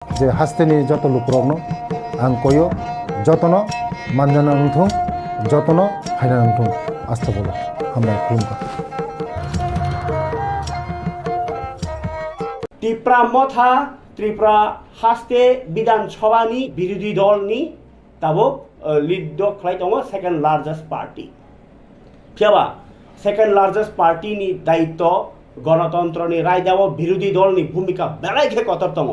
যে হাস্তেনি যত লুকরগ্ন आं कयो जतनो मानजाना नंथुं जतनो हायना नंथुं आस्था बोलो हामबाय खुलुमबाय। टिप्रा मथा त्रिपुरा हास्ते विधानसभानि बिरोधी दलनि ताबो लिड खालाय दङ सेकेंड लार्जेस्ट पार्टी फियाबा सेकेंड लार्जेस्ट पार्टी नि दायित्व गणतन्त्रनि रायदाव विरोधी दलनि भूमिका बेलायखे कतर दङ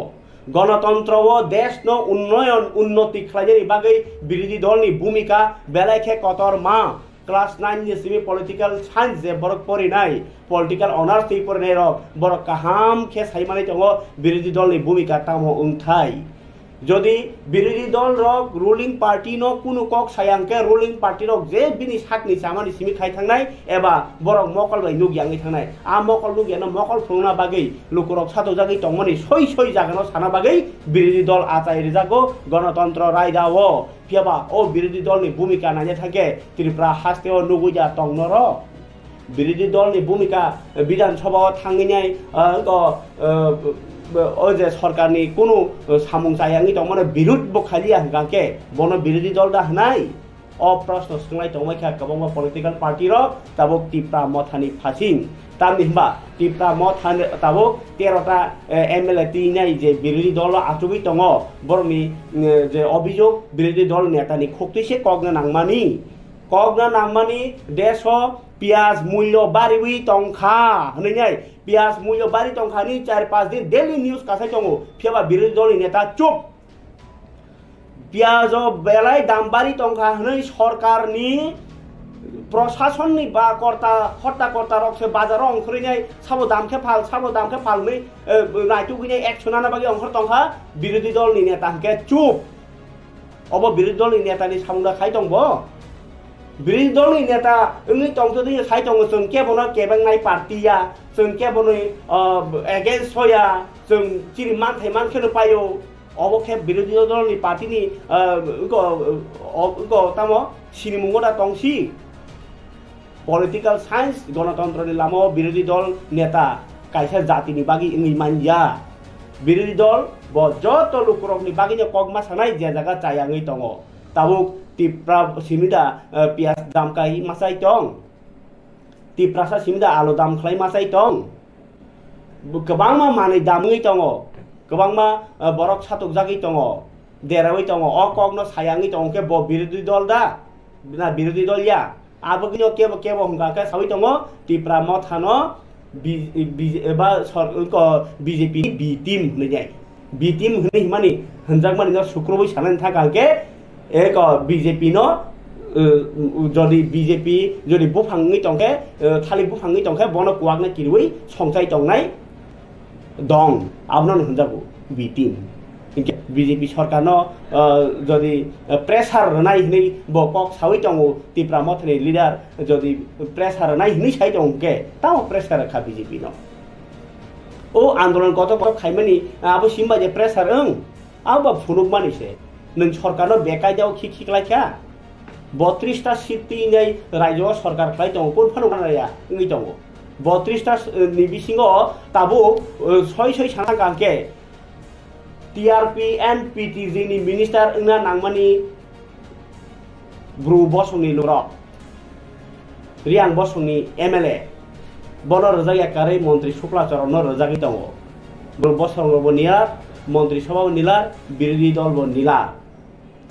गणतंत्र व देश न उन्नयन उन्नति खालायनायनि बागै विरोधी दलनि भूमिका बेलायखे कतर मा क्लास 9 नि सिमी पॉलिटिकल साइंस जे बरक परिनाय पॉलिटिकल ऑनर्स नि परिनाय बरक काहाम खे सायमानै दङ विरोधी दलनि भूमिका तामो उंथाय যদি বিরোধী দল রক রুলিং পার্টি ন কোনো কক সায়াংকে রুলিং পার্টি রক যে বিনি সাকনি সামানি সিমি খাই থাंनाय एबा बरक मकल बाय नुगियांगै थांनाय आ मकल नुगियानो मकल फुंना बागै लुकुरक सातो जागै तंमनि सय सय जागानो साना बागै বিরোধী दल आचाय रिजागो गणतंत्र रायदावो फियाबा ओ বিরোধী दलनि भूमिका नायनो थांके त्रिपुरा हास्तेओ नुगुया तंनर বিরোধী दलनि भूमिका विधानसभायाव थांनाय जे सरकारनि कोनो सामुं जायांगै दंमोन बिरुद बखालिया गांके बन विरोधी दल दा हनाय अ प्रश्न सोंनाय दंमायखा गोबां पॉलिटिकल पार्टी र ताबो टिप्रा मथानि फासिं तामनि हिबा टिप्रा मथानि ताबो 13टा एमएलए तिनाय जे विरोधी दल आचुबि दङ बरनि जे अभियोग विरोधी दल नेतानि खक्तिसे कगना नांगमानि देश पियाज मूल्य बारिवि तंखा हनैनाय पियाज मूल्य बारि तंखानि 4-5 दिन डेली न्यूज कासाय दङ फियाबा विरोधी दलनि नेता चुप पियाज बेलाय दाम बारि तंखा हनै सरकारनि प्रशासननि बा कर्ता रक्से बाजाराव अंखरैनाय साबो दामखे फाल नै नायटु गैनाय एक्सनाना बागै अंखर तंखा विरोधी दलनि नेता हनके चुप अब विरोधी दलनि नेतानि सामुंदा खाय दंबो विरोधी दलनि नेता ओंनि तंथदि साय दङ जों केबनो केबांनाय पार्टिया जों केबनो एगेन्स्ट होया जों चिरि मानथाय मानखेनो पायो अबखे विरोधी दलनि पार्टीनि तामो सिनिमुंगोदा तंसि पॉलिटिकल साइंस गणतंत्रनि लामो विरोधी दल नेता कायसा जातिनि बागि ओंनि मानया विरोधी दल ब जत लुकुरकनि बागिनो कगमा सानाय जे जागा चायांगै दङ ताबुक टिप्रा सिमिदा पियाज दाम काहि मासाय दं टिप्रासा सिमिदा आलु दाम खालाय मासाय दं गोबांमा मानै दामङै दङ गोबांमा बरक सातक जागै दङ देरावै दङ अ कगनो सायांगै दं के ब विरोधी दल दा ना विरोधी दल या आबगिनो केबो हमगाके सावै दङ टिप्रा मथानो एबा बीजेपी बी टीम होननाय बी टीम होनै माने होनजागमानि सुक्रबै सानानै थागाके एक बीजेपी नो जदि बीजेपी जदि बुफाङै दंखे खालि बुफाङै दंखे बन कुवागना किरुइ संसाय दंनाय दं आबनन होनजागो बी टीम इनके बीजेपी सरकार नो जदि प्रेसार नाय हनै ब कक सावै दङ टिप्रा मथनि लीडर जदि प्रेसार नाय हनै साय दंके ताव प्रेसार खा बीजेपी नो ओ आंदोलन कत खायमानि आबो सिमबा जे प्रेसार आबो फुनुक मानिसे नों सरकारनो बेकायदायाव खिखिख्लायखा 32टा सीट तीनै राज्य सरकार खालाय दङ कोन फानुनाया ओंगै दङ 32टा नि बिसिङाव ताबो सय साना गांके टीआरपी एंड पीटीजी नि मिनिस्टार ओंना नांमानि ब्रु बसंनि लुरक रियां बसंनि एमएलए बन रजाया कारै मंत्री शुक्लाचरण रजागै दङ ब्रु बसंबो निया मंत्री सभा निला विरोधी दल निला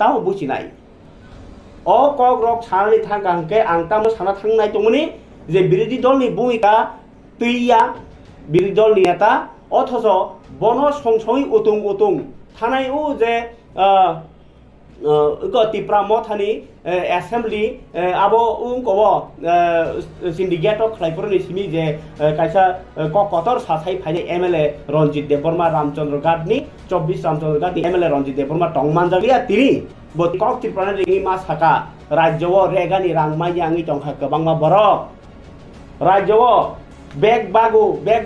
ताव बुझिनाय अ कक रक सानानै थांगांके आं तामो साना थांनाय दंमोनि जे विरोधी दलनि भूमिका तैया विरोधी दलनि नेता अथच बन संसङै उतुं थानाय उ जे टिप्रा मथानि एसेम्बली आबो उंकव सिंडिकेट खालायफोरनि सिमी जे कायसा ककतर सासाय फायनाय एमएलए रंजित देबबर्मा रामचंद्र गादनि 24 रामचंद्र गादनि एमएलए रंजित देबबर्मा टंगमानजागलिया तिरि बतिकक त्रिपुरा रिंनि मा साका राज्यव रेगानि रांमायांगै दंखा गोबांमा बरक राज्यव बेग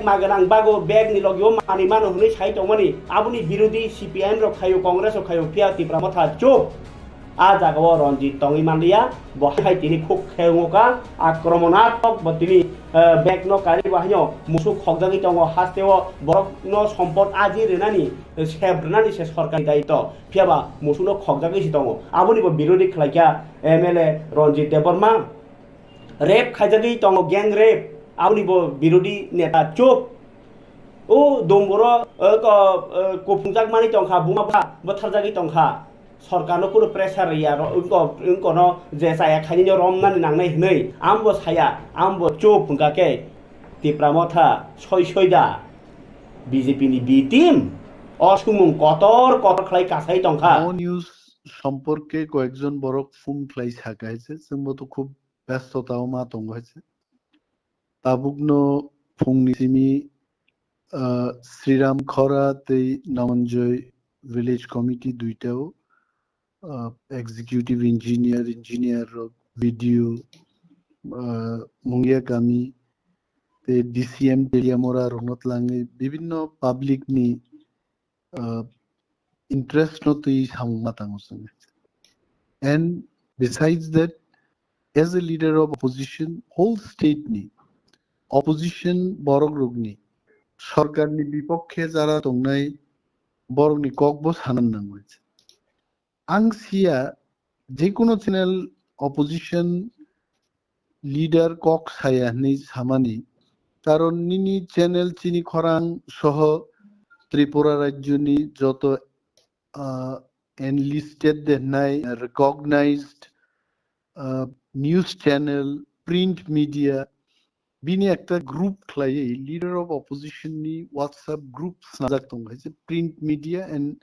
मागनां बागो बेग नि लगियो मानि मानो हनै साय दंमनि आबुनि विरोधी सीपीएम र खायो कांग्रेस र खायो फिया टिप्रा मथा चुप জাগাও রঞ্জিত টঙি মালিয়া বহাই তিনি খুব খেঙ্গকা আক্রমণাত্মক তিনি বেগন কারি বাহিনী মুসুক হকজাগি দङ হাস্তেও বরকন সম্পদ আজি রেনানি সেব্রনানি সে সরকারি দায়িত্ব ফিয়াবা মুসুনো হকজাগি দङ আবনিব বিরোধী খালাইকা এমএলএ রঞ্জিত দেববর্মা রেপ খাইজাগি দङ গ্যাং রেপ আবনিব বিরোধী নেতা চুপ ও দমবর কফুংজাক মানি দংখা বুমাবা বথারজাগি দংখা সরকারনো কোনো প্রেসার ইয়া কোনো যে সায়া খাইনি রমনানি নাংনাই হनै আমবো সায়া আমবো চুপ ফুंगाके টিপ্রা মথা সয়সয়দা বিজেপি নি বি টিম অসুমুং কতর কতর খাই কাছাই দংখা নিউজ সম্পর্কে কয়েকজন বড় ফুং ফ্লাই থাকা হয়েছে जोंबोथ' খুব ব্যস্ততাও মা দङ হয়েছে তাবুকনো ফুংনি সিমি শ্রীরাম খরা তেই নামঞ্জয় ভিলেজ কমিটি দুইটাও এক্সিকিউটিভ ইঞ্জিনিয়ার ভিডিও মুঙ্গিয়া কামি তে ডিসিএম টেলিয়ামরা রঙত লাঙে বিভিন্ন পাবলিক নি interest noti sammatang usung. And besides that, as a leader of opposition, whole state ni opposition borok rugni সরকার নি বিপক্ষে যারা দংনাই বরং নি ককবো সানান নাং হয়েছে আংসিয়া যে কোনো চ্যানেল অপোজিশন লিডার কক সায়া নি সামানি কারণ নিনি চ্যানেল চিনি খরাং সহ ত্রিপুরা রাজ্য নি যত enlisted denai recognized news channel print media bini ekta group khlai leader of opposition ni whatsapp group snajak tong hoyse print media and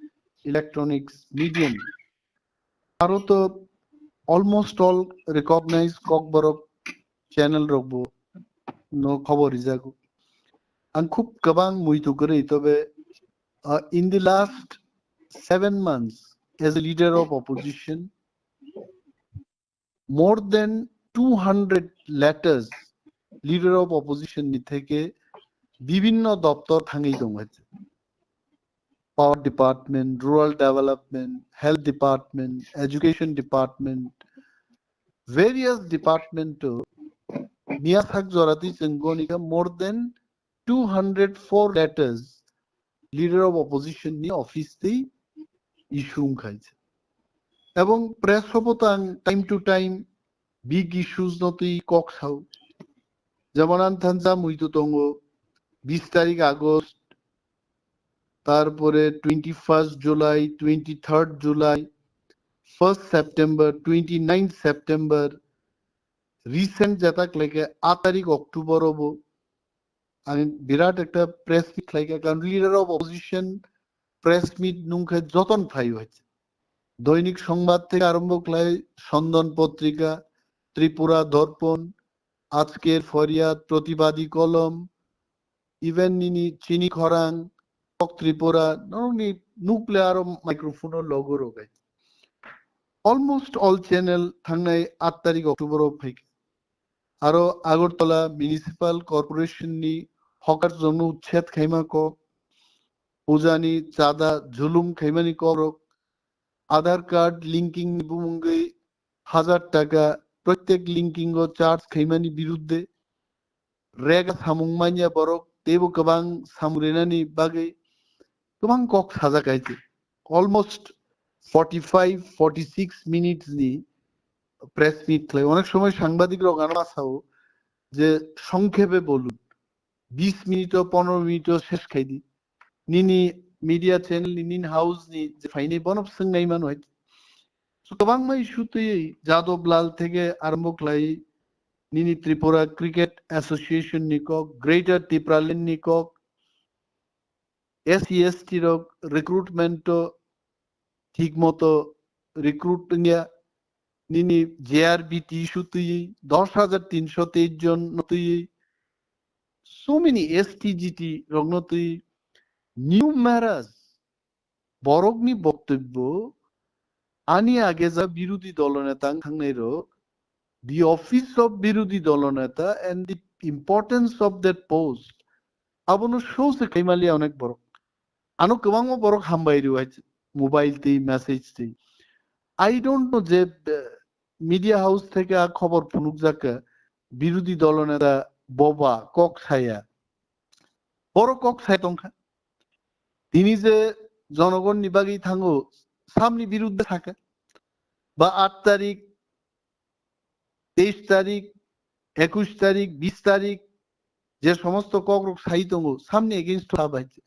electronics medium aro to almost all recognized kokborok channel rokbo no khobor ijago ang khub kabang muitu kore tobe in the last 7 months as a leader of opposition, more than 200 letters leader of opposition ni theke bibhinno doptor thangai dong hoyche power department, rural development, health department, education department, various department to niya thak jorati chengonika more than 204 letters leader of opposition ni office tei ইস্যুম খাইছে এবং press হবতাং time to time big issues নতি কক খাও যেমন আনথানজা মুইতো তঙ্গ 20 তারিখ August তারপরে 21 July 23 July 1 September 29 September recent যেটাক লেগে 8 তারিখ অক্টোবর হব আমি বিরাট একটা প্রেস মিট লাইকা কারণ leader of opposition press meet নুংখে যতন ফ্লাই হয়েছে দৈনিক সংবাদ থেকে আরম্ভ করে সন্দন পত্রিকা ত্রিপুরা দর্পণ আজকের ফরিয়াদ প্রতিবাদী কলম ইভেন নিনি চিনি খরাং ত্রিপুরা নরনি নুকলে আরো মাইক্রোফোনের লগো রোগাই অলমোস্ট অল চ্যানেল থাংনাই 8 তারিখ অক্টোবর থেকে আরো আগরতলা মিউনিসিপাল কর্পোরেশন নি হকার জন্য উচ্ছেদ খাইমা ক পূজানি চাঁদা ঝুলুম খাইমানি করক আধার কার্ড লিঙ্কিং বুমঙ্গই 1000 টাকা প্রত্যেক লিঙ্কিং ও চার্জ খাইমানি বিরুদ্ধে রেগা সামুংমানিয়া বরক তেবো গোবাং সামুরেনানি বাগে গোবাং কক সাজা গাইছে অলমোস্ট 45-46 মিনিটস নি প্রেস মিট খাই অনেক সময় সাংবাদিকরা গানাসাও যে সংক্ষেপে বলুন 20 মিনিট ও 15 মিনিট শেষ খাই দি নিনি মিডিয়া চ্যানেল নিন হাউস নি যে ফাইনে বনব সঙ্গাই মান হয় তো গোবাং মাই ইস্যুতে যাদব লাল থেকে আরম্ভ খাই নিনি ত্রিপুরা ক্রিকেট অ্যাসোসিয়েশন নিকক গ্রেটার টিপ্রালেন নিকক এসসি/এসটি রক রিক্রুটমেন্ট ঠিক মতো রিক্রুট নিয়া নিনি জেআরবিটি ইস্যুতে 10,323 জন নতুই so many STGT রগ্নতি নিউমেরাস বরগ্নি বক্তব্য আনি আগে যা বিরোধী দলনেতা থাংনাইর দি অফিস অফ বিরোধী দলনেতা and the importance of that post আবনো শোসে কাইমালিয়া অনেক বড় আনো গোবাং বড় হামবাইরি হয়েছে মোবাইল তেই মেসেজ তেই আই ডোন্ট নো যে মিডিয়া হাউস থেকে খবর ফুনুক যাকে বিরোধী দলনেতা ববা কক ছায়া বড় কক ছায় তংখা তিনি যে জনগণ নিবাগী থাঙ্গো সামনি বিরুদ্ধে থাকে বা 8 তারিখ 23 তারিখ 21 তারিখ 20 তারিখ যে সমস্ত ককরক সাহিত্যঙ্গ সামনে এগেনস্ট হয়েছে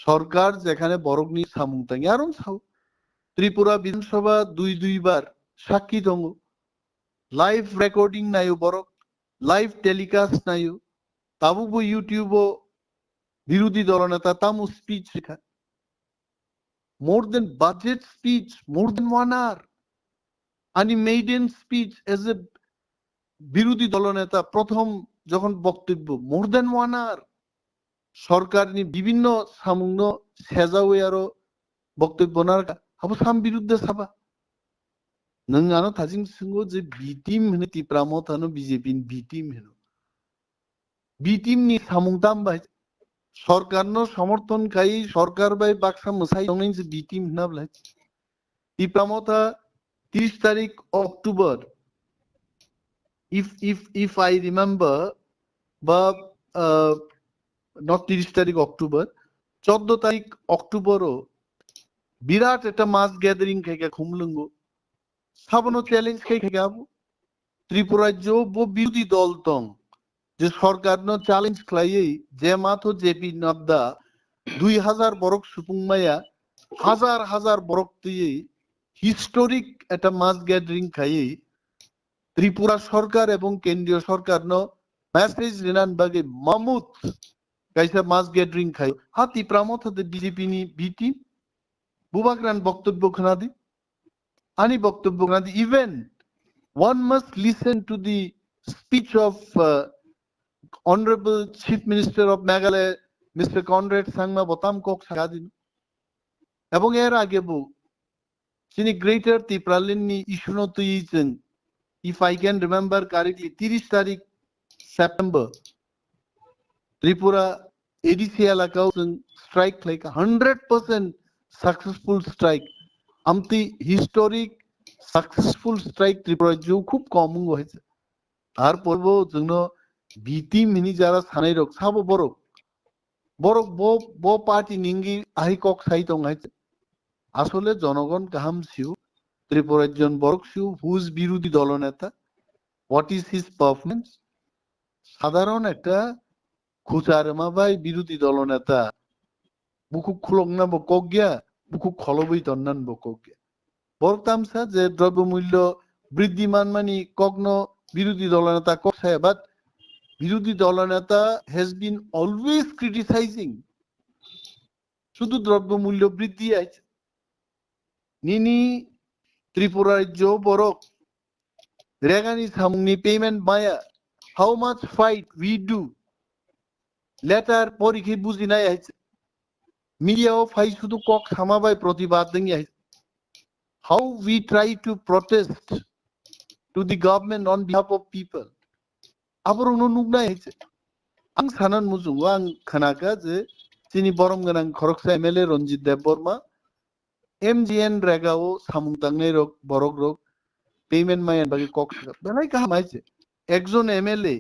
সরকার যেখানে বরগ্নি সামুংতাঙ্গি আরো ছাও ত্রিপুরা বিধানসভা দুইবার সাক্ষী দঙ্গ লাইভ রেকর্ডিং নাইও বরক লাইভ টেলিকাস্ট নাইও তাবুবো ইউটিউবও বিরোধী দলনেতা তামু speech Rekha more than budget speech more than 1 hour ani maiden speech as a বিরোধী দলনেতা প্রথম যখন বক্তব্য more than 1 hour সরকারনি বিভিন্ন সামুঙ্গ সেজাওয়ে আরো বক্তব্য নারকা হাবো সাম বিরুদ্ধে সাবা নং আনো থাজিং সিংগো যে বি টিম হনে টিপ্রা মথানো বিজেপি বি টিম হেনো বি টিম নি সামুংতাম বাই সরকারনো সমর্থন খাই সরকার বাই বাক্সা মসাই দংনি যে বি টিম হনা বলাই টিপ্রা মথা 30 তারিখ অক্টোবর if I remember বা not 30 তারিখ অক্টোবর 14 তারিখ অক্টোবরও বিরাট একটা মাস গ্যাদারিং খাইকা খুমলুঙ্গ সাবনো চ্যালেঞ্জ খাইকা আবু ত্রিপুরা যে বিরোধী দল তং যে সরকার নো চ্যালেঞ্জ খাইয়ে যে মাথো জেপি নাবদা 2000 বরক সুপুংমায়া হাজার হাজার বরক দিয়ে হিস্টোরিক একটা মাস গ্যাদারিং খাইয়ে ত্রিপুরা সরকার এবং কেন্দ্রীয় সরকার নো মেসেজ রিনান বাগে মামুত কাইসা মাস গ্যাদারিং খাই হাতি প্রামত হাতে বিজেপি নি বিটি বুবাকরান বক্তব্য খানাদি আনি বক্তব্য খানাদি even one must listen to the speech of honorable chief minister of Meghalaya Mr. Conrad Sangma Botam Kok Sagadin এবং এর আগে বউ তিনি গ্রেটার ত্রিপুরালিনী ইস্যুনো তুইছেন if I can remember correctly 30 তারিখ সেপ্টেম্বর ত্রিপুরা এডিসি এলাকাও স্ট্রাইক লাইক 100% সাকসেসফুল স্ট্রাইক আমতি হিস্টোরিক সাকসেসফুল স্ট্রাইক ত্রিপুরা যে খুব কম হয়েছে তারপরও জন্য বিটি মিনি যারা সানাই রক সাবো বরক বরক বো পার্টি নিঙ্গি আহি কক সাই তং হয়েছে আসলে জনগণ কাহাম সিউ ত্রিপুরার জন বরক সিউ হুজ বিরোধী দলনেতা হোয়াট ইজ হিজ পারফরমেন্স সাধারণ একটা খুচারমা বাই বিরোধী দলনেতা বুকু খুলংনা বকক গিয়া বুকু খলবই তন্নান বকক গিয়া বরক তামসা যে দ্রব্যমূল্য বৃদ্ধিমান মানি কগ্ন বিরোধী দলনেতা কসায় বাট বিরোধী দলনেতা হ্যাজ বিন অলওয়েজ ক্রিটিসাইজিং শুধু দ্রব্যমূল্য বৃদ্ধি আছে নিনি ত্রিপুরা রাজ্য বরক রেগানি সামুংনি পেমেন্ট মায়া how much fight we do later পরীক্ষা বুঝি নাই আছে মিডিয়াও ফাই শুধু কক সামাবাই প্রতিবাদ দিই আছে how we try to protest to the government on behalf of people আবার নুকনাই আছে আং সানান মুজুং আং খানাকা যে তিনি বরম গানাং খরকসা এমএলএ রঞ্জিত দেববর্মা এমজিএন রেগাও সামুংতাংনাই রক বরক রক পেমেন্ট মায়ান বাকি কক বেলাই কাহাম আছে একজন MLA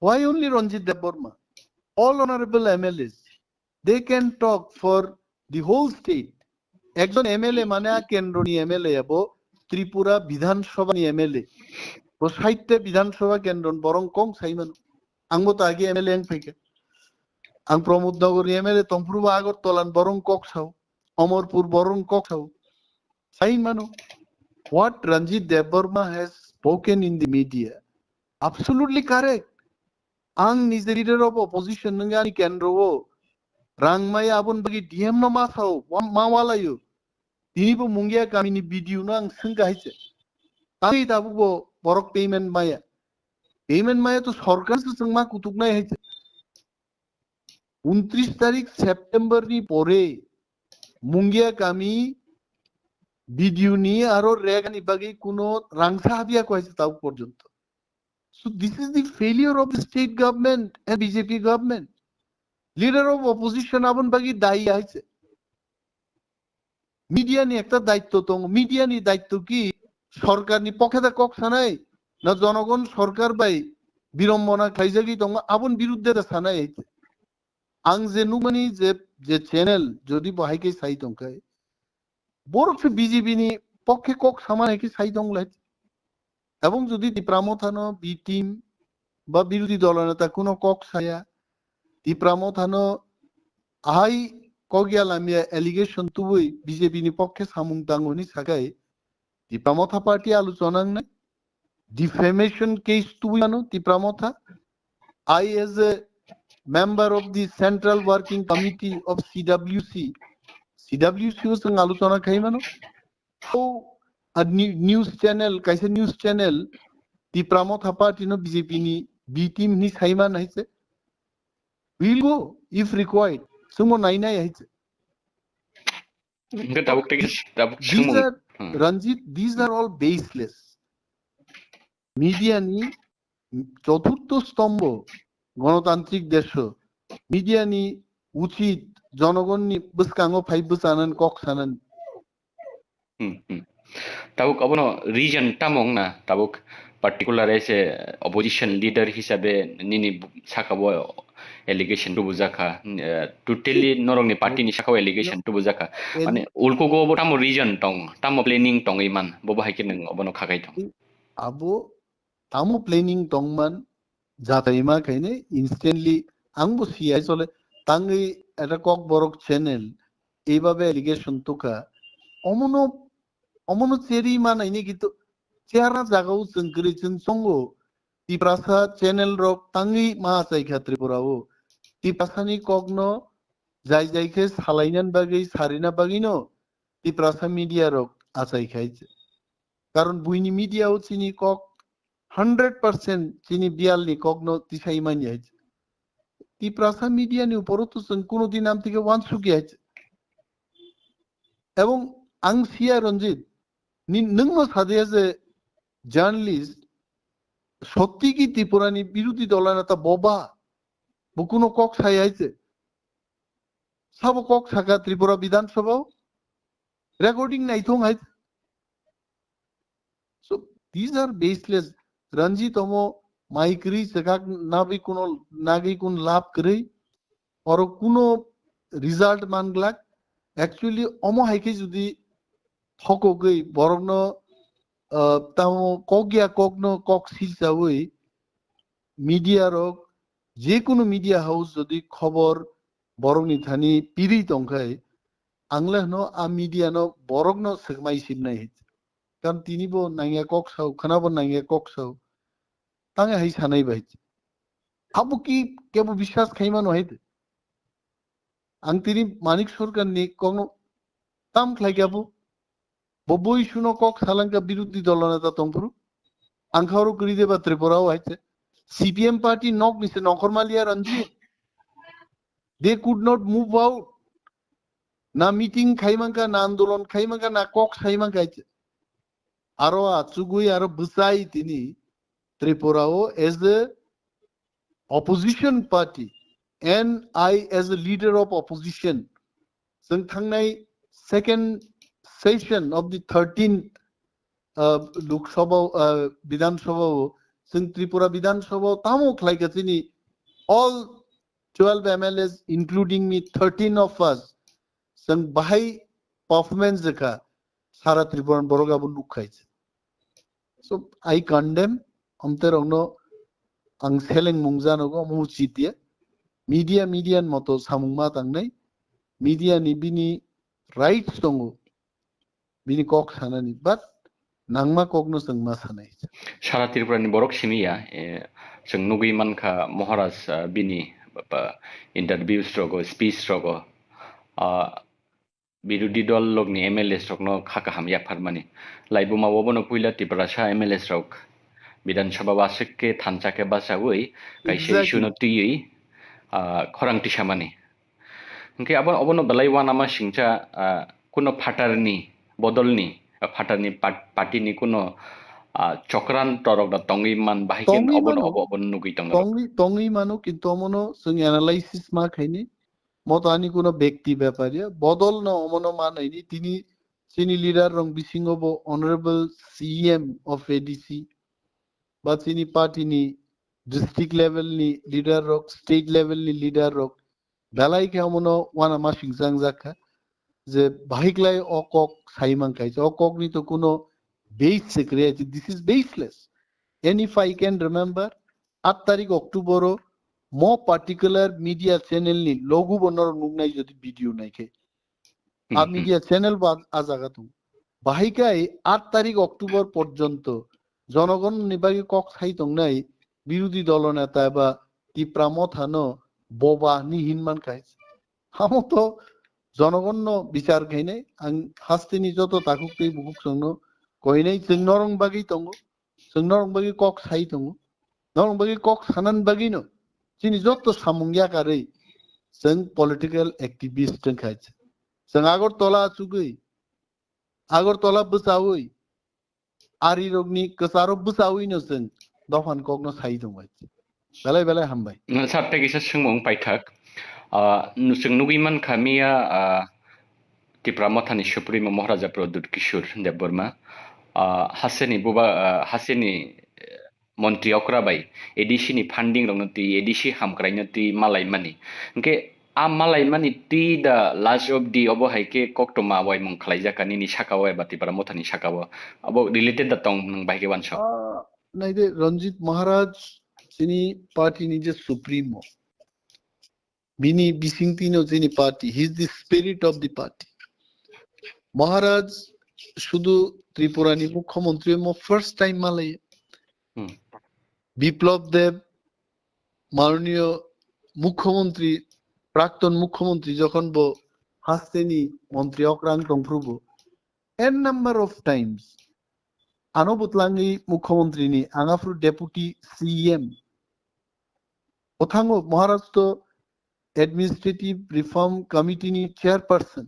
why only Ranjit Debbarma all honorable MLAs they can talk for the whole state একজন এমএলএ মানে কেন্দ্রনি এমএলএ এবং ত্রিপুরা বিধানসভা নি এমএলএ ও 60টা বিধানসভা কেন্দ্র বরং কং সাইমান আংবো তো আগে এমএলএ আং ফাইকে আং প্রমোদনগর এমএলএ তংপুরবা আগরতলান বরং কক সাও অমরপুর বরং কক সাও সাইন মানো what Ranjit Debbarma has spoken in the media absolutely correct ang নিজে লিডার অফ অপোজিশন নঙ্গানি কেন্দ্র ও রাংমাই আবন বাকি ডিএম ন মাসাও মাওয়ালায়ু তিনি বো মুঙ্গিয়া কামিনি ভিডিও ন আং সঙ্গা হাইছে তাই তাবু বো বরক পেমেন্ট মায়া তো সরকার সঙ্গমা কুতুকনাই হাইছে 29 তারিখ সেপ্টেম্বর নি পরে মুঙ্গিয়া কামি ভিডিও নি আরো রেগানি বাকি কোনো রাংসা হাবিয়া কইছে তাও পর্যন্ত So this is the failure of the state government and BJP government. Leader of opposition abon bagi dai aise. মিডিয়ানি একটা দায়িত্ব তো মিডিয়ানি দায়িত্ব কি সরকারনি পক্ষে কক সানাই না জনগণ সরকার বাই বিড়ম্বনা খাইজাগি দङ আবন বিরুদ্ধে সানাই আং যে নুমানি যে চ্যানেল যদি বহাইকে সাই দংখাই বরফ বিজেপি নি পক্ষে কক সামানাইকে সাই দংলাই এবং যদি টিপ্রামথানো বি টিম বা বিরোধী দলনেতা কোনো কক সায়া টিপ্রামথানো আহাই কগিয়া লামিয়া এলিগেশন তুবই বিজেপি নি পক্ষে সামুং দাঙ্গনি সাকাই টিপ্রামথা পার্টি আলোচনা নাই defamation case tuano Tipramotha. I as a member of the Central Working Committee of CWC was ang alutona kaimano. How a news channel, kaisa news channel, Tipramotha party no BJP ni B team ni saiman haise. We'll go if required. Sumo naina haise. These are Ranjit, these are all baseless. Media নি চতুর্থ স্তম্ভ গণতান্ত্রিক দেশ media নি উচিত জনগণ নি বসকাঙ্গ ফাই বসানান কক সানান tabuk abono region tamong na tabuk particular ese opposition leader hisabe nini sakabo allegation tu bujaka totally norong ni party ni sakabo allegation tu bujaka mane ulko go bo tamo region tong tamo planning tong iman bo bahai kin abono khagai tong abo tamo planning tongman jataima kaine instantly angbo siai chole tangi eta kok borok channel এইভাবে allegation tuka অমনো cherry মানাইনি কিন্তু চেহারা জাগাও চংকরি চংসঙ্গো Tiprasa channel rock তাঙ্গি মা চাই খাত্রি পরাও তিপ্রাসানি কগ্ন যাই যাইকে সালাইনান বাগৈ Sarina বাগিনো Tiprasa media rock আচাই খাইছে কারণ বুইনি মিডিয়াও চিনি কক 100% চিনি বিয়ালনি কগ্ন তিসাই মানি আইছে তিপ্রাসা মিডিয়া নি উপরও তো কোনোদিন নাম থেকে ওয়ানসুকি আইছে এবং আং সিয়া রঞ্জিত নংনো সাথে যে জার্নালিস্ট সত্যি কি ত্রিপুরানি বিরোধী দলনেতা ববা কোনো কক ছাই আইছে সব কক থাকা ত্রিপুরা বিধানসভাও রেকর্ডিং নাইথং আইছে সো দিস আর বেসলেস রঞ্জিত অমো মাইকরি সেকাক নাবি কোনো নাগি কোন লাভ করে আর কোনো রিজাল্ট মানগলাক অ্যাকচুয়ালি অমো হাইকে যদি ঠকগৈ বরং তামো কগিয়া কগ্ন কক সিলসাওই মিডিয়া রক যে কোনো মিডিয়া হাউস যদি খবর বরংনি থানি পিরি তংখাই আংলাহনো আ মিডিয়ানো বরংনো সেকমাই সিবনাই হিচ কারণ তিনিবো নাঙ্গিয়া কক সাও খানাবো নাঙ্গিয়া কক সাও তাঙ্গে হাই সানাই বাহিচ আবু কি কেবো বিশ্বাস খাইমানো হাইতে আং তিনি মানিক সরকার নি কগ্ন তাম খাইগাবো ববই শুনো কক সালাঙ্কা বিরোধী দলনেতা তংপুরু আংখারও করি দেবা ত্রিপুরাও আইছে সিপিএম পার্টি নক নিছে নখরমালিয়া Ranjit Dey could not move out না মিটিং খাইমাঙ্কা না আন্দোলন খাইমাঙ্কা না কক খাইমাঙ্কা আইছে আরো আচুগুই আরো বুসাই তিনি ত্রিপুরাও as a opposition party and I as a leader of opposition जों थांनाय second session of the 13th Lok Sabha Vidhan Sabha जों Tripura Vidhan Sabha tamo khlaigachini all 12 MLAs including me 13 of us जों bahai performance dekha sara Tripura boroga bu lukhaich so I condemn amterongno ang seleng mungjanogo muchitia media moto samungma tangnai media ni bini rights tongo bini kok sanani but nangma kokno sangma sanai সারা ত্রিপুরানি বরক সিমিয়া जों नुगै मानखा महाराज बिनि interview स्ट्रग speech स्ट्रग বিরোধী দল লগনি MLA স্ট্রকনো খাকা হামিয়া ফারমানি লাইবো মাওবনো পুইলা Tripurasa MLA stroke বিধানসভা বাসকে থানচাকে বাসাউই কাইসে ইস্যুনো তুই খরাংটি সামানি ओंखे अब अबनो बेलायवा नामा सिंचा कुनो फाटारनि बदलनि फाटारनि पार्टीनि कुनो चक्रान्त रक तंगि मान बाहायकेन अबन नुगै तंग तंगि मानो किन्तु अमनो जों एनालाइसिस मा खाइनि मतानि कुनो व्यक्ति व्यापारिया बदल न अमनो मानाइनि तिनी chini leader rong bisingobo honorable CM of ADC ba chini party ni district level ni leader rok state level ni leader rok belai ke amono wana masing sang zakha যে বাহিকলাই অকক সাইমান খাইছে অকক নি তো কোনো base secretary this is baseless and if I can remember 8 তারিখ October মো particular media channel নি লঘু বনর নুগনাই যদি ভিডিও নাইকে আ মিডিয়া চ্যানেল বা আজাগাতু বাহিকাই 8 তারিখ অক্টোবর পর্যন্ত জনগণ নিবাগী কক সাইতং নাই বিরোধী দলনেতা বা টিপ্রা মথা ন বোবা নি হিনমান খাইছে হামো তো জনগণ বিচার খাই নাই আং হাস্তিনি যত তাকুক তৈ বুকুক সঙ্গ কই নাই जों নরং বাগি তঙ্গ जों নরং বাগি কক সাই তঙ্গ নরং বাগি কক সানান বাগি ন চিনি যত সামুংয়া কারে जों পলিটিক্যাল অ্যাক্টিভিস্ট जों খাইছে जों আগরতলা চুগৈ আগরতলা বসাওই আরি রগনি কসারো বসাওই ন जों দফান কক ন সাই দং বাই বেলায় বেলায় হামবাই সাতটা গিসা সোंमों পাইথাক जों नुगैमान खामिया Tipra Mothani Supremo Maharaja Pradut Kishore Debbarma Haseni Buba Haseni Montri Okrabai edisi ni funding rong ti edisi hamkraina ti malai mani ke a malai mani ti da last of the obo haike Koktwma Awaimano khlaijakani ni sakawa ba Tipra Mothani sakawa abo related da tong nang baike wanso নাইদে রঞ্জিত মহারাজ তিনি party নিজে supremo বিনি বিসিংতিনো যিনি party he is the spirit of the party Maharaj শুধু ত্রিপুরানি মুখ্যমন্ত্রী first time মালয়ে Biplab Deb মাননীয় মুখ্যমন্ত্রী প্রাক্তন মুখ্যমন্ত্রী যখন বো হাসতেনি মন্ত্রী অক্রান্ত প্রভু এন নাম্বার অফ টাইমস আনবতলাঙ্গি মুখ্যমন্ত্রী নি আঙাফ্রু ডেপুটি সিএম ওথাঙ্গো মহারাজ তো অ্যাডমিনিস্ট্রেটিভ রিফর্ম কমিটি নি চেয়ারপারসন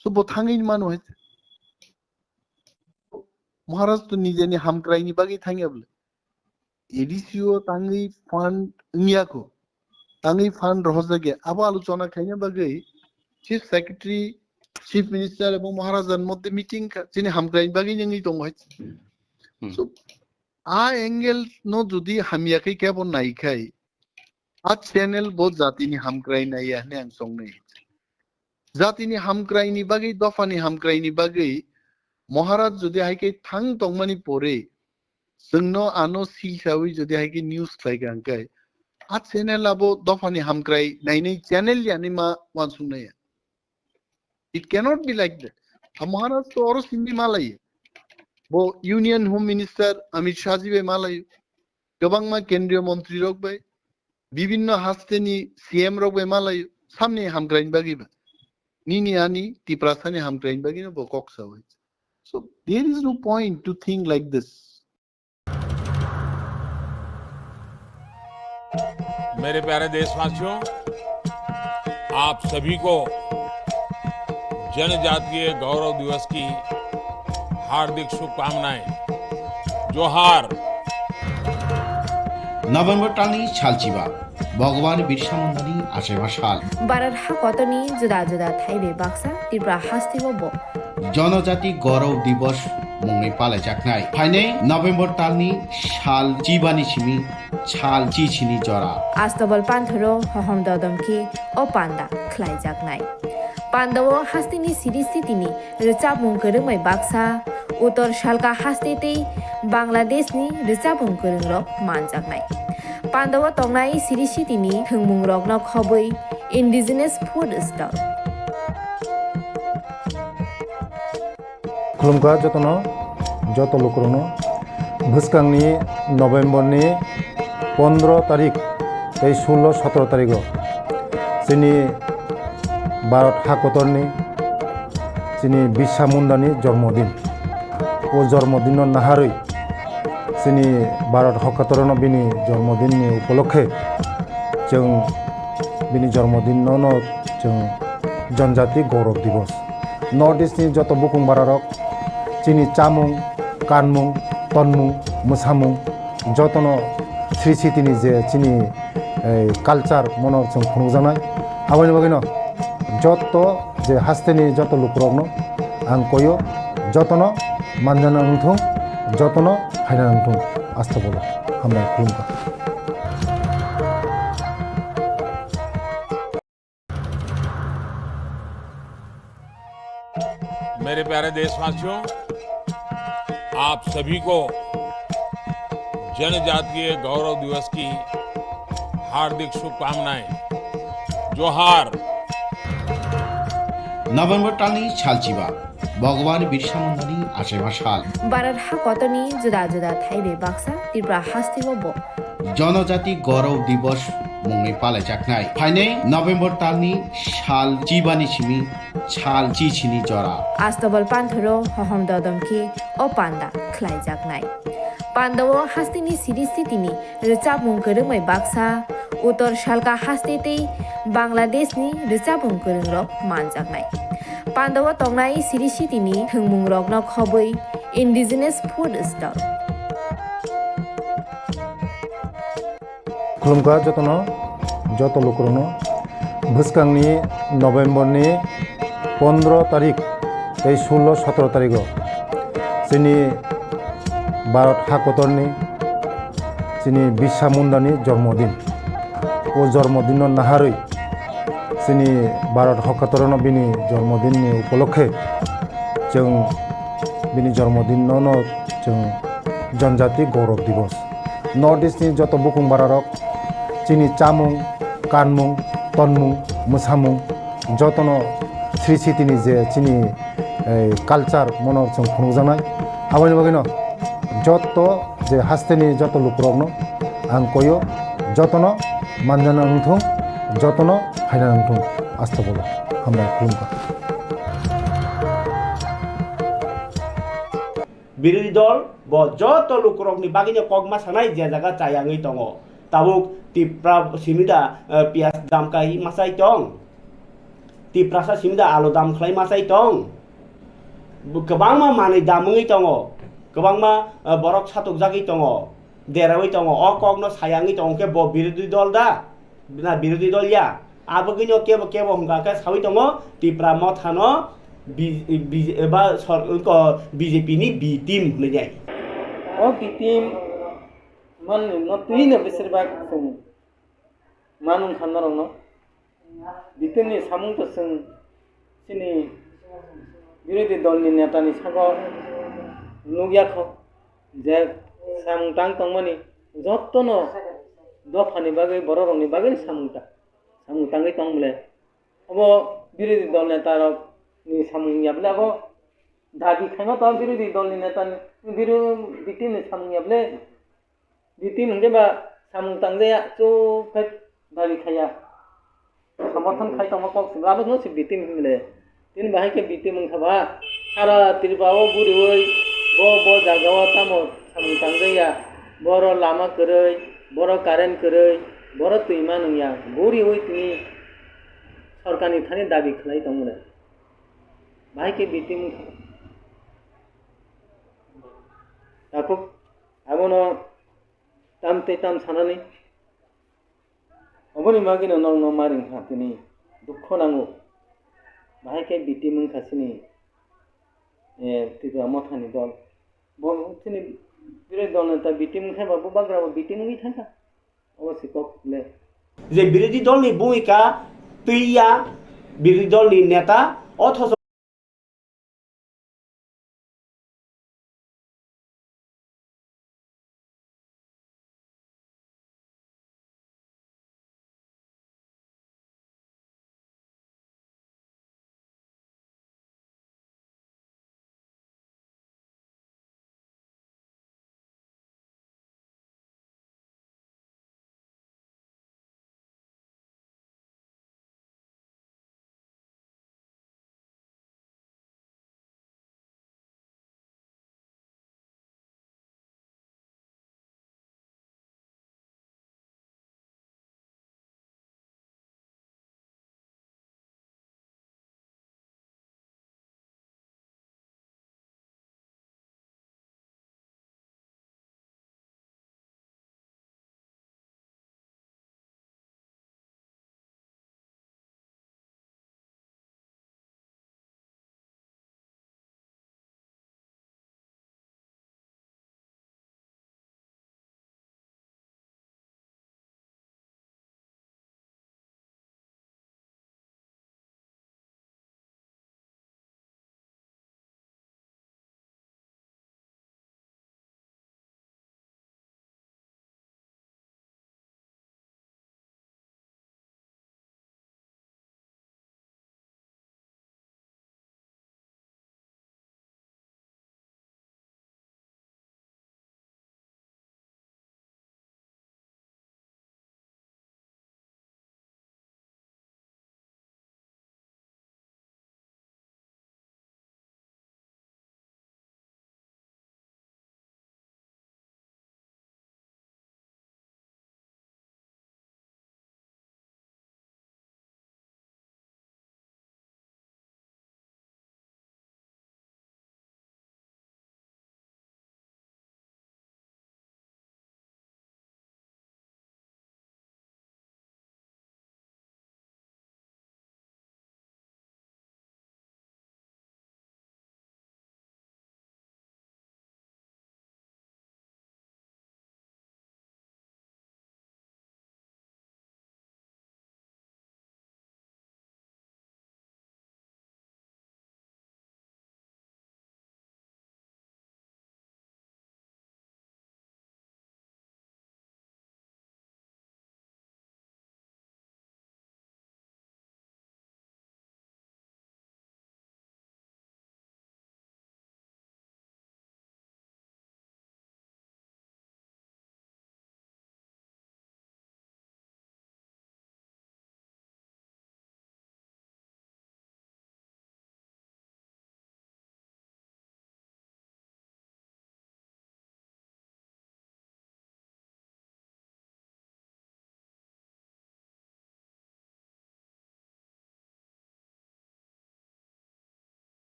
সো বোথাঙ্গি মান হয়েছে মহারাজ তো নিজে নি হামক্রাইনি বাগি থাঙ্গে বলে এডিসিও তাঙ্গি ফান্ড ইয়াকো তাঙ্গি ফান্ড রহজাগে আবার আলোচনা খাইনা বাগি চিফ সেক্রেটারি চিফ মিনিস্টার এবং মহারাজার মধ্যে মিটিং যিনি হামক্রাইনি বাগি নিঙ্গি দং হয়েছে সো আ এঙ্গেল নো যদি হামিয়াকে কেবল নাই খাই আ চ্যানেল বহুত জাতিনি হামক্রাই নাই আহনে আং সং নাই জাতিনি হামক্রাইনি বাগি দফানি হামক্রাইনি বাগি মহারাজ যদি হাইকে থাং তংমানি পরে जोंनो आनो सिलसावै যদি হাইকে নিউজ খাইকে আংকাই আ চ্যানেল আবো দফানি হামক্রাই নাইनै চ্যানেল ইয়ানি মা ওয়ানসুংনাই it cannot be like that আ মহারাজ তো অর সিন্ধি মালাই বো ইউনিয়ন হোম মিনিস্টার অমিত শাহজিবে মালাই গোবাংমা কেন্দ্রীয় মন্ত্রী রকবাই বিভিন্ন হাস্তেনি সিএম রকবাই মালাই সামনে হামক্রাইন বাগিবা নিনি আনি টিপ্রাসানি হামক্রাইন বাগিনা বো ককসাওই so there is no point to think like this मेरे प्यारे देशवासियों आप सभी को जनजातीय गौरव दिवस की हार्दिक शुभकामनाएं जोहार नभेम्बर टालनि सालचिबा भगवान बिरसा मुंडानि आसेबा साल भारत हाकतनि जुदा जुदा थाइबे बाक्सा त्रिपुरा हास्तिबो जनजाति गौरव दिवस मुङै पालायजाखनाय फाइनै नभेम्बर टालनि साल चिबानि सिमि साल चिचिनि जरा आस्तबल पान्थरो हहम ददमकी ओ पान्दा ख्लाइजाखनाय पान्दाव हास्तिनि सिरिस्थितिनि रिचाबुं गोरोंमै बाक्सा उत्तर सालका हास्तितै बांलादेशनि रिचाबुं गोरोंरक मानजाखनाय पान्दाव तंनाय सिरिस्थितिनि थोंमुं रकन खबै इन्डिजिनास फुड स्टल खुलुमखा जतन जत लोकरनो भुसकांनि नभेम्बरनि 15 तारिख 16-17 तारिख जोंनि भारत हाकतरनि जोंनि बिरसा मुंडानि जन्मदिन ओ जन्मदिन नाहारै जोंनि भारत हाकतरनो बिनि जन्मदिननि उपलक्षे जों बिनि जन्मदिनावनो जों जनजाति गौरव दिवस नर्थ इस्टनि जत बुकुं बारारक जोंनि चामुं कानमुं तनमुं मोसामुं जतन स्रिसितिनि जे जोंनि कालचार मनो जों खुंजानाय आबानि बागैनो जत जे हास्तेनि जत लुकरकनो आं कयो जतनो मानजाना नोंथुं जतनो फायना नोंथुं आस्था बोलो हामबाय खुलुमबाय। मेरे प्यारे देशवासियों, आप सभी को जनजातीय गौरव दिवस की हार्दिक शुभकामनाएं। जोहार। नभेम्बर टालनि सालचिबा भगवान बिरसा मुंडानि आसेमा साल भारत हाकतनि जुदा जुदा थाइबे बाक्सा त्रिपुरा हास्तिबो बो जनजाति गौरव दिवस मुङै पालायजानाय फाइनै नभेम्बर टालनि साल चिबानि सिमी साल चिचिनि जरा आस्तबल पान्थरो हहम ददमखि ओ पान्दा ख्लाइजाकनाय पान्दाव हास्तिनि सिरि स्थितिनि रिचाबुं गोरोङै बाक्सा उत्तर सालका हास्तेतै बांलादेशनि रिचाबुं गोरोंरक मानजाकनाय पान्दाव तंनाय सिरि स्थितिनि थोंमुं रगन खबै इन्डिजिनास फुड स्टल खुलुमखा जतनो जत लोकरनो भुसकांनि नभेम्बरनि 15 तारिख 16-17 तारिख जोंनि भारत हाकतरनि जोंनि बिरसा मुंडानि जन्मदिन ओ जन्मदिन नाहारै जोंनि भारत हाकतरनो बिनि जन्मदिननि उपलक्षे जों बिनि जन्मदिनावनो जों जनजाति गौरव दिवस नर्थ इस्टनि जत बुकुं बारारक जोंनि चामुं कानमुं तनमुं मोसामुं जतनो श्री सिटिनि जे जोंनि कालचार मन जों खुंजानाय आबानि बागैनो जत जे हास्तेनि जत लुकरकनो आं कयो जतनो मानजाना नोंथुं जतनो फायना नोंथुं आस्था बोलो हामबाय खुलुमबाय। বিরোধী দল ব যত লোকরকনি বাগিনে কগমা সানাই যে জায়গা চায়াঙै दङ তাবুক টিপ্রা সিমিদা পিয়াজ দামকাই মাসাই दं টিপ্রাসা সিমিদা आलु दाम खालाय मासाय दं गोबांमा मानै दामङै दङ गोबांमा बरक सातक जागै दङ देरावै दङ अ कगनो सायाङै दङ के ब बिरोधी दल दा ना बिरोधी दल या आबगैनो केबो हमगाके सावै दङ Tipra मथानो BJP ni B team menjadi. Oh B team man no tuina beserbag sung manung khanarong no B team ni samung to sung sini birodhi dol ni neta ni sago nugya kho je samung tang tongmani jottono dofani bagai bororong ni bagai samung tangai tongmle abo birodhi dol neta rok ni samung yable abo दाबी खाना तो विरोधी दल नि नेता बिटी नि सामुं याबले बिटी मंगे बा सामुं तांगया चो फेट दाबी खाया समर्थन खाय तमा कक सिबाबो न सि बिटी मिले तीन बाहाय के बिटी मंग थाबा सारा तिरबाओ बुरिवै बो जागावा तामो सामुं तांगया बरो लामा करै बरो कारेन्ट करै बरो तुइमा नंया बुरिवै तिनि सरकारनि थाने दाबी खालाय दंमोन बाहाय के बिटी मंग aku abono tamte tam sanani oboni magino nong no maring hatini dukho nango bahai ke biti mung khasini tiba mothani dol bo tini bire dol ta biti mung khaba bo bagra bo biti mung thanga obasi kok le যে বিরোধী দল ni bhumika tuiya বিরোধী দল ni neta অথচ